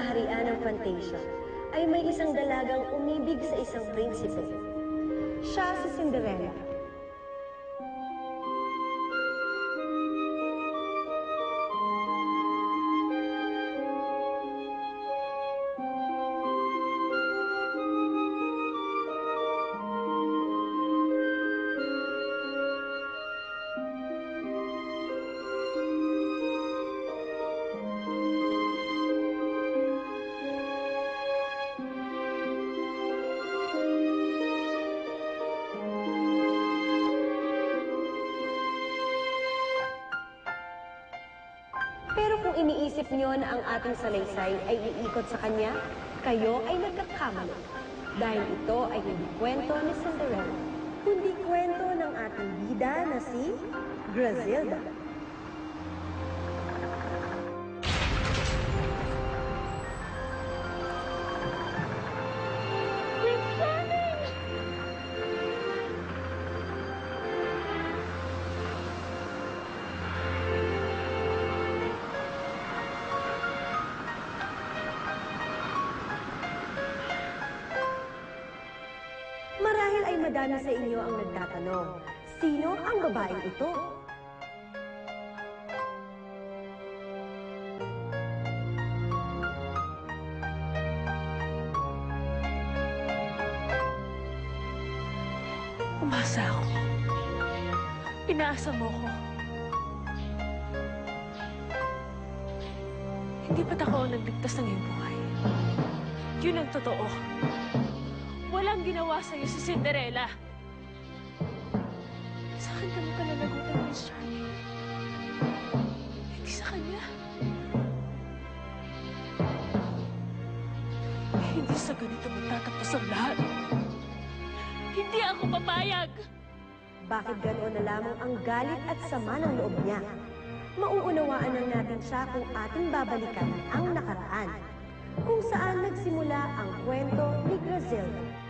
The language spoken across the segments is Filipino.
kaharian ng Fantasia ay may isang dalagang umibig sa isang prinsipe. Siya si Cinderella. Pero kung iniisip niyo na ang ating salaysay ay iikot sa kanya, kayo ay nagkakamali. Dahil ito ay hindi kwento ni Cinderella, kundi kwento ng ating bida na si Grazilda. Marahil ay madami sa inyo ang nagtatanong, sino ang babaeng ito? Umasa ako. Pinaasa mo ko. Hindi ba't ako ang nagligtas ng iyong buhay? Yun ang totoo. Walang ginawa sa'yo si Cinderella. Sa akin ka mo kalalagutan, Miss Charlie. Hindi sa kanya. Hindi sa ganito magtatapos ang lahat. Hindi ako papayag. Bakit ganoon na lamang ang galit at sama ng loob niya? Mauunawaan lang natin siya kung ating babalikan ang nakaraan, kung saan nagsimula ang kwento ni Grazilda.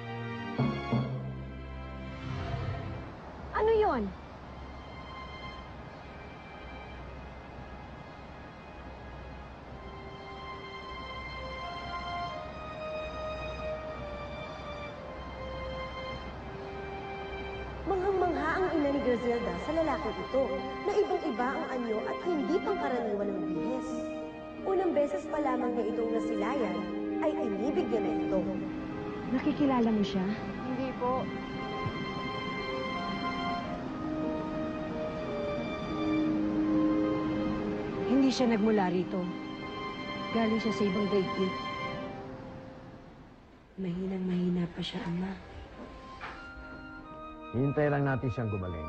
Ano yon? Manghang-mangha ang ina ni Grazilda sa lalaking ito na ibang-iba ang anyo at hindi pangkaraniwan ng bihis. Unang beses pa lamang niya itong nasilayan ay inibig niya na ito. Nakikilala mo siya? Hindi po. Hindi siya nagmula rito. Galing siya sa ibang daigdig. Mahinang-mahina pa siya, Ama. Hintay lang natin siyang gumaling.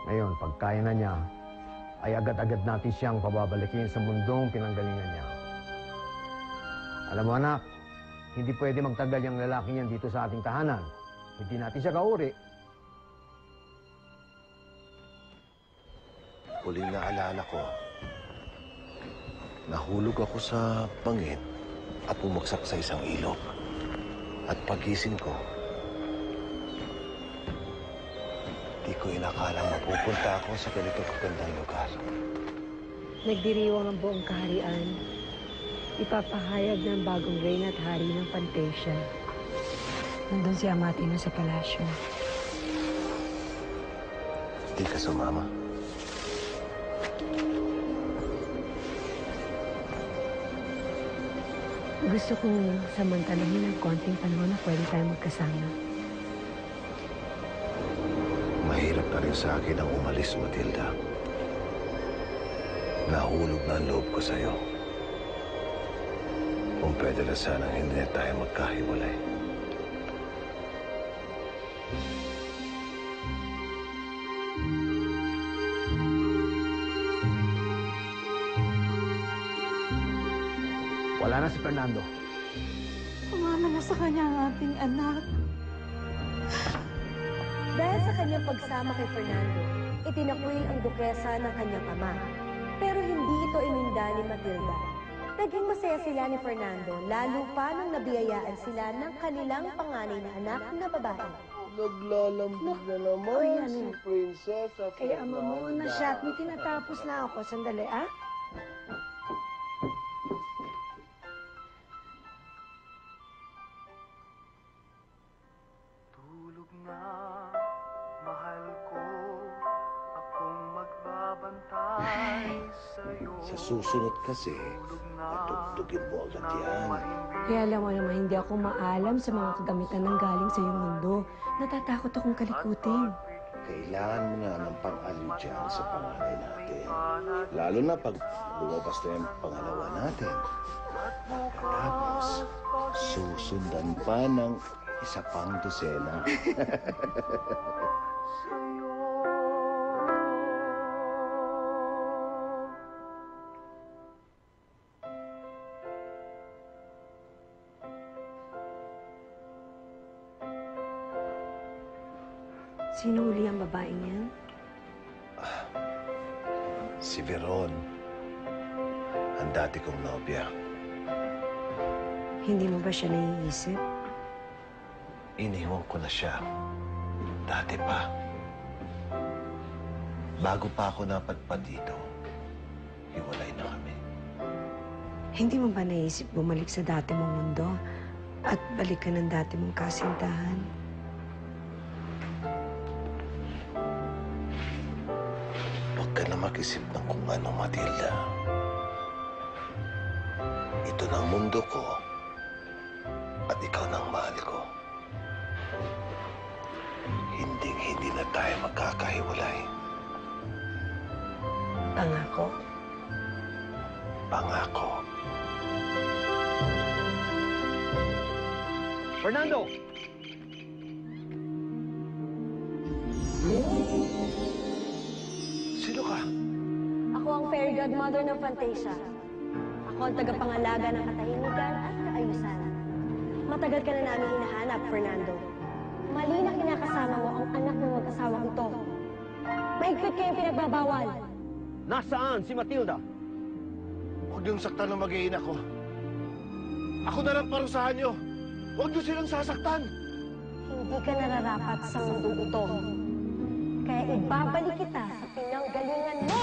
Ngayon, pag kaya na niya, ay agad-agad natin siyang pababalikin sa mundong pinanggalingan niya. Alam mo, anak, hindi pwede magtagal yung lalaki yan dito sa ating tahanan. Hindi natin siya kauri. Huling naalala ko, nahulog ako sa bangin at bumagsak sa isang ilog. At pagising ko, di ko inakalang mapupunta ako sa ganito kagandang lugar. Nagdiriwang ang buong kaharian. Ipapahayag ng bagong reyna at hari ng Fantasia. Nandun si Amati na sa palasyo. Di ka sumama. Gusto kong samantalahin ng konting panahon na pwede tayo magkasama. Mahirap na rin sa akin ang umalis, Matilda. Nahulog na ang loob ko sa'yo. Kung pwede na sanang hindi na tayo magkahiwalay. Wala na si Fernando. Umama na sa kanya ang ating anak. Dahil sa kanyang pagsama kay Fernando, itinakwil ang dukesa ng kanyang ama. Pero hindi ito ininda ni Matilda. Naging masaya sila ni Fernando, lalo pa nang nabiyayaan sila ng kanilang panganay na anak na babae. Naglalambing na naman si Prinsesa Fernanda. Kaya ama mo na siya at may tinatapos na ako. Sandali, ah? Sa susunod kasi, patugtugin mo agad yan. Kaya alam mo naman, hindi ako maalam sa mga kagamitan ng galing sa iyong mundo. Natatakot akong kalikutin. Kailangan mo na ng pang-aliw dyan sa panganay natin. Lalo na pag lumabas na yung pangalawa natin. Tapos, susundan pa ng isa pang dosena. Sino uli ang babaeng yan? Si Veron, ang dati kong nobya. Hindi mo ba siya naiisip? Iniwan ko na siya. Dati pa. Bago pa ako napadpad dito, hiwalay na kami. Hindi mo ba naisip bumalik sa dati mong mundo at balik ka ng dati mong kasintahan? Huwag ka na mag-isip ng kung ano, Matilda. Ito na ang mundo ko at ikaw na ang mahal ko. Hindi na tayo magkakahiwalay. Pangako? Pangako. Fernando! Sino ka? Ako ang fairy godmother ng Fantasia. Ako ang tagapangalaga ng katahimikan at kaayusan. Matagal ka na namin hinahanap, Fernando. Mali na kinakasama mo ang anak ng mag-asawang ito. Mahigpit kayong pinagbabawal. Nasaan si Matilda? Huwag niyong saktan ng mag-iina ko. Ako na lang parusahan niyo. Huwag niyo silang sasaktan. Hindi ka nararapat sa mundong ito. Kaya ibabalik kita sa pinanggalingan mo.